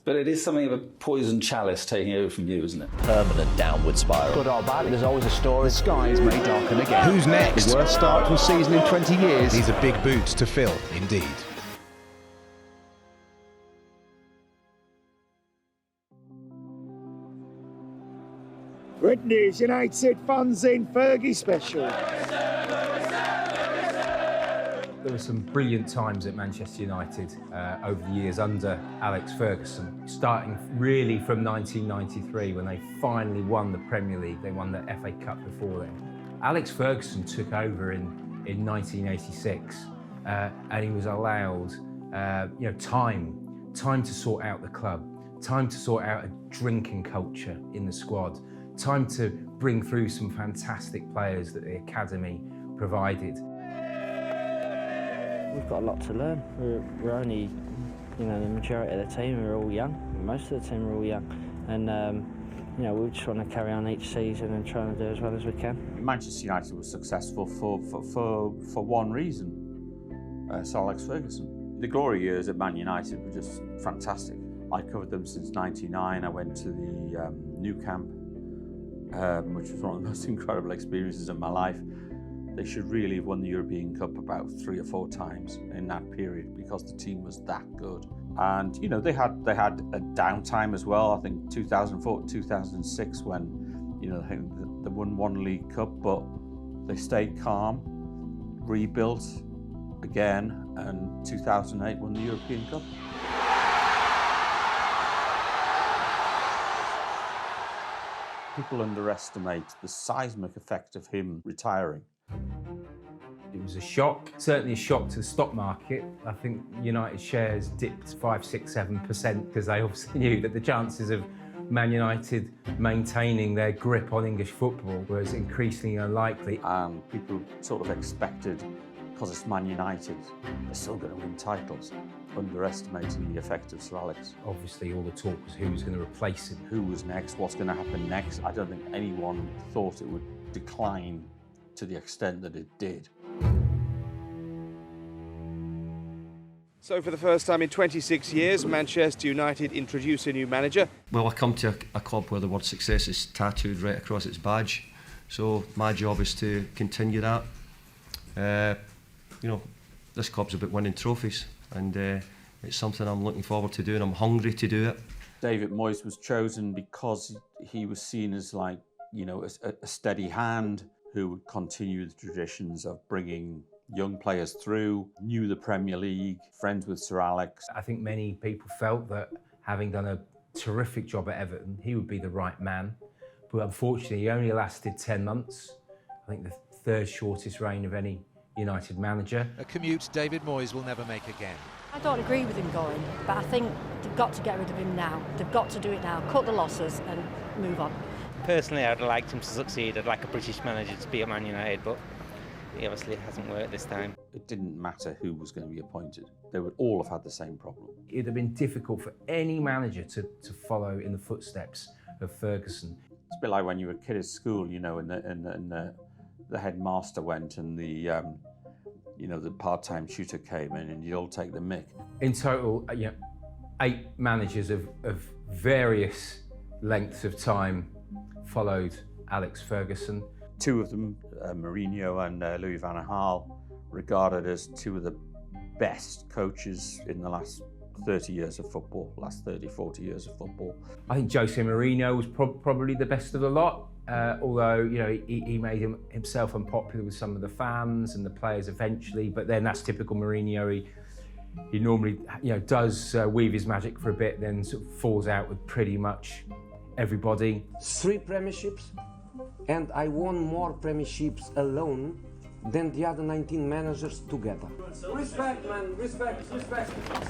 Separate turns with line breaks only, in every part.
But it is something of a poison chalice taking over from you, isn't it?
Permanent downward spiral.
Good or bad, there's always a story.
The skies may darken again.
Who's next?
The worst start to a season in 20 years.
These are big boots to fill, indeed.
Good news, United funds in Fergie special.
There were some brilliant times at Manchester United over the years under Alex Ferguson, starting really from 1993 when they finally won the Premier League. They won the FA Cup before then. Alex Ferguson took over in 1986 and he was allowed time to sort out the club, time to sort out a drinking culture in the squad, time to bring through some fantastic players that the academy provided.
We've got a lot to learn. We're only, the majority of the team are all young. Most of the team are all young, and we just want to carry on each season and trying to do as well as we can.
Manchester United was successful for one reason: Sir Alex Ferguson. The glory years at Man United were just fantastic. I covered them since '99. I went to the new camp, which was one of the most incredible experiences of my life. They should really have won the European Cup about 3 or 4 times in that period because the team was that good. And they had a downtime as well. I think 2004, 2006 when they won 1 League Cup, but they stayed calm, rebuilt again, and 2008 won the European Cup. People underestimate the seismic effect of him retiring.
It was a shock, certainly a shock to the stock market. I think United shares dipped 5, 6, 7% because they obviously knew that the chances of Man United maintaining their grip on English football was increasingly unlikely.
And people sort of expected, because it's Man United, they're still going to win titles, underestimating the effect of Sir Alex.
Obviously all the talk was who was going to replace him.
Who was next, what's going to happen next. I don't think anyone thought it would decline to the extent that it did.
So for the first time in 26 years, Manchester United introduce a new manager.
Well, I come to a club where the word success is tattooed right across its badge. So my job is to continue that. This club's about winning trophies, and it's something I'm looking forward to doing. I'm hungry to do it.
David Moyes was chosen because he was seen as a steady hand who would continue the traditions of bringing young players through, knew the Premier League, friends with Sir Alex.
I think many people felt that having done a terrific job at Everton, he would be the right man. But unfortunately, he only lasted 10 months. I think the 3rd shortest reign of any United manager.
A commute David Moyes will never make again.
I don't agree with him going, but I think they've got to get rid of him now. They've got to do it now, cut the losses and move on.
Personally, I'd have liked him to succeed. I'd like a British manager to be at Man United, but he obviously hasn't worked this time.
It didn't matter who was going to be appointed. They would all have had the same problem.
It would have been difficult for any manager to follow in the footsteps of Ferguson.
It's a bit like when you were a kid at school, and the headmaster went and the part-time tutor came in and you'd all take the mick.
In total, 8 managers of various lengths of time followed Alex Ferguson.
2 of them, Mourinho and Louis van Gaal, regarded as 2 of the best coaches in the last 30 years of football, last 30, 40 years of football.
I think Jose Mourinho was probably the best of the lot, although he made himself unpopular with some of the fans and the players eventually, but then that's typical Mourinho. He normally does weave his magic for a bit, then sort of falls out with pretty much everybody.
3 premierships, and I won more premierships alone than the other 19 managers together. Respect, man, respect.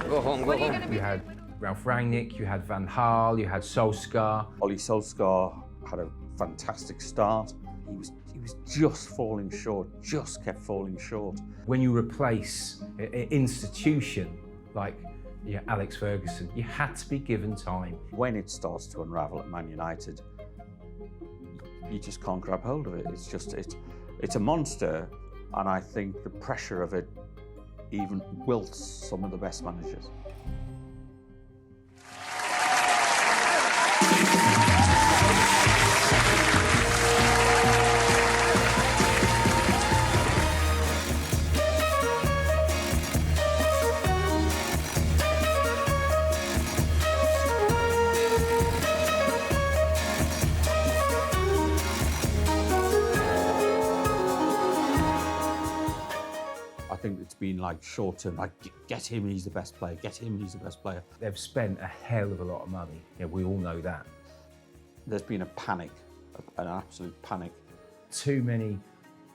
Go home.
You had Ralph Rangnick, you had Van Gaal, you had Solskjaer.
Ole Solskjaer had a fantastic start. He was just falling short, just kept falling short.
When you replace an institution like Alex Ferguson, you had to be given time.
When it starts to unravel at Man United, you just can't grab hold of it. It's a monster, and I think the pressure of it even wilts some of the best managers. I think it's been like short-term, like get him, he's the best player, get him, he's the best player.
They've spent a hell of a lot of money. Yeah, we all know that.
There's been a panic, an absolute panic.
Too many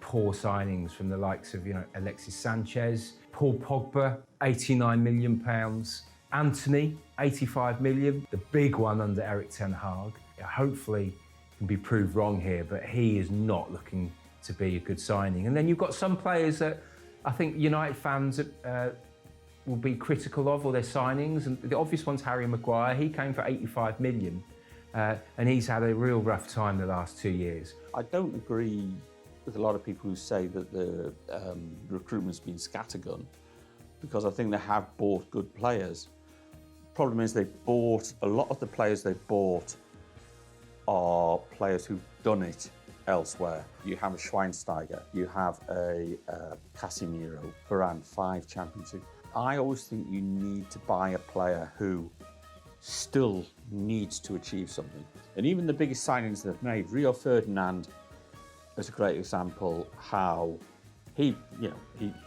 poor signings from the likes of, Alexis Sanchez, Paul Pogba, £89 million, Anthony, 85 million, the big one under Eric Ten Hag. Hopefully can be proved wrong here, but he is not looking to be a good signing. And then you've got some players that I think United fans will be critical of, or their signings. And the obvious one's Harry Maguire. He came for 85 million, and he's had a real rough time the last 2 years.
I don't agree with a lot of people who say that the recruitment's been scattergun, because I think they have bought good players. Problem is, a lot of the players they bought are players who've done it elsewhere. You have a Schweinsteiger, you have a Casemiro, Varane, 5 Champions League. I always think you need to buy a player who still needs to achieve something. And even the biggest signings they've made, Rio Ferdinand is a great example how he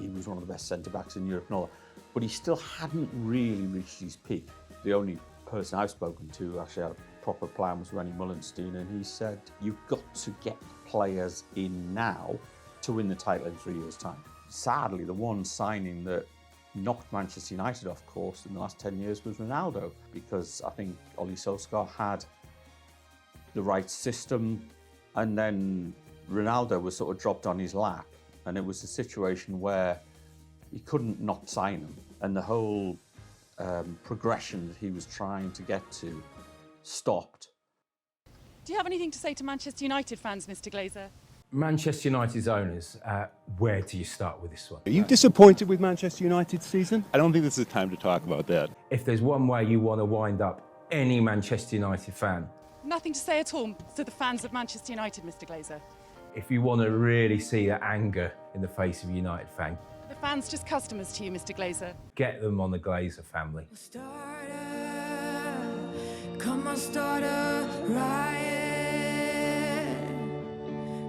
was one of the best centre-backs in Europe and all that, but he still hadn't really reached his peak. The only person I've spoken to actually had a proper plan was Rennie Mullenstein, and he said, you've got to get players in now to win the title in 3 years' time. Sadly, the one signing that knocked Manchester United off course in the last 10 years was Ronaldo, because I think Ole Solskjaer had the right system, and then Ronaldo was sort of dropped on his lap, and it was a situation where he couldn't not sign him, and the whole progression that he was trying to get to stopped.
Do you have anything to say to Manchester United fans, Mr. Glazer?
Manchester United's owners, where do you start with this one?
Are you disappointed with Manchester United's season? I don't think this is the time to talk about that.
If there's one way you want to wind up any Manchester United fan,
Nothing to say at all to the fans of Manchester United, Mr. Glazer.
if you want to really see that anger in the face of a United fan,
Are the fans just customers to you, Mr. Glazer?
get them on the Glazer family.
Come on, start a riot.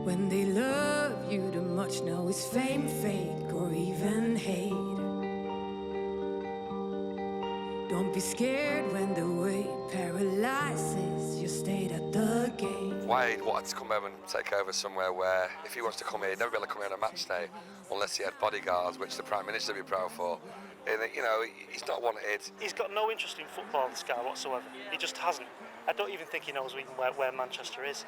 When they love you too much, now it's fame, fake, or even hate. Don't be scared when the weight paralyzes your state at the gate.
Wade wanted to come home and take over somewhere where, if he wants to come here, he'd never be able to come here on a match day unless he had bodyguards, which the Prime Minister would be proud for. And, you know, he's not wanted.
He's got no interest in football, this guy, whatsoever. He just hasn't. I don't even think he knows even where Manchester is.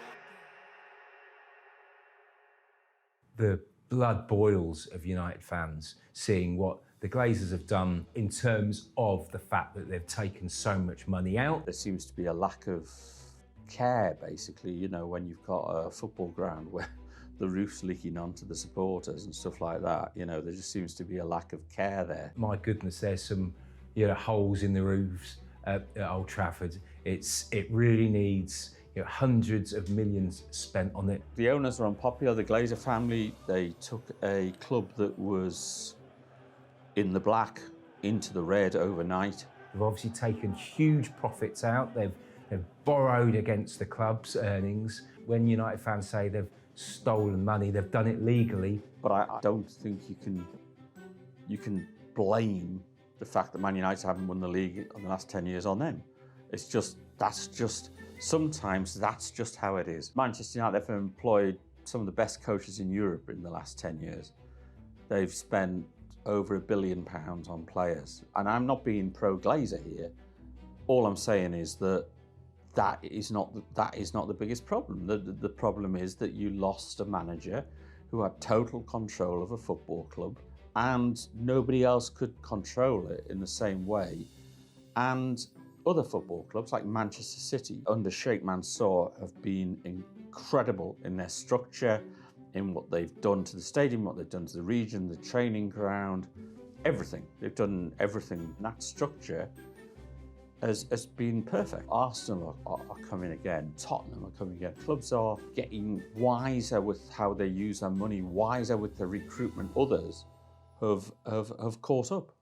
The blood boils of United fans seeing what the Glazers have done in terms of the fact that they've taken so much money out.
There seems to be a lack of care, basically, you know, when you've got a football ground where the roof's leaking onto the supporters and stuff like that. You know, there just seems to be a lack of care there.
My goodness, there's some, holes in the roofs at Old Trafford. It really needs, hundreds of millions spent on it.
The owners are unpopular. The Glazer family, they took a club that was in the black into the red overnight.
They've obviously taken huge profits out. They've borrowed against the club's earnings. When United fans say they've stolen money, they've done it legally.
But I don't think you can blame the fact that Man United haven't won the league in the last 10 years on them. Sometimes that's just how it is. Manchester United have employed some of the best coaches in Europe in the last 10 years. They've spent over £1 billion on players. And I'm not being pro-Glazer here. All I'm saying is that is not the biggest problem. The problem is that you lost a manager who had total control of a football club, and nobody else could control it in the same way. And other football clubs like Manchester City under Sheikh Mansour have been incredible in their structure, in what they've done to the stadium, what they've done to the region, the training ground, everything. They've done everything. That structure has been perfect. Arsenal are coming again, Tottenham are coming again. Clubs are getting wiser with how they use their money, wiser with the recruitment. Others have caught up.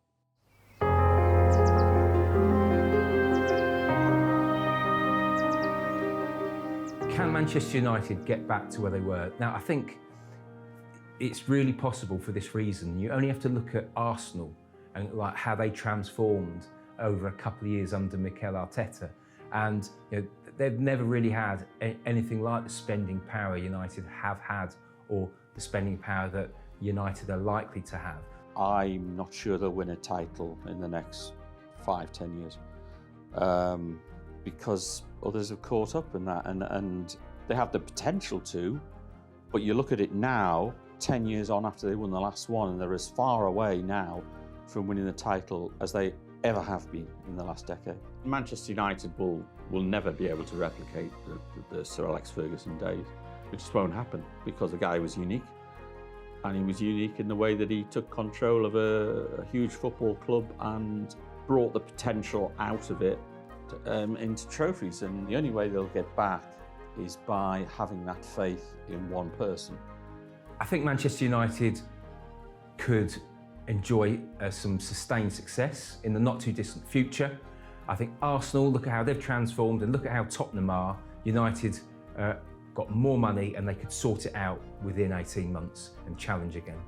Can Manchester United get back to where they were? Now, I think it's really possible for this reason. You only have to look at Arsenal and like how they transformed over a couple of years under Mikel Arteta. And they've never really had anything like the spending power United have had, or the spending power that United are likely to have.
I'm not sure they'll win a title in the next 5-10 years. Because others have caught up in that, and they have the potential to, but you look at it now, 10 years on after they won the last one, and they're as far away now from winning the title as they ever have been in the last decade. Manchester United will never be able to replicate the Sir Alex Ferguson days. It just won't happen, because the guy was unique, and he was unique in the way that he took control of a huge football club and brought the potential out of it into trophies. And the only way they'll get back is by having that faith in one person.
I think Manchester United could enjoy some sustained success in the not too distant future. I think Arsenal, look at how they've transformed, and look at how Tottenham are. United got more money and they could sort it out within 18 months and challenge again.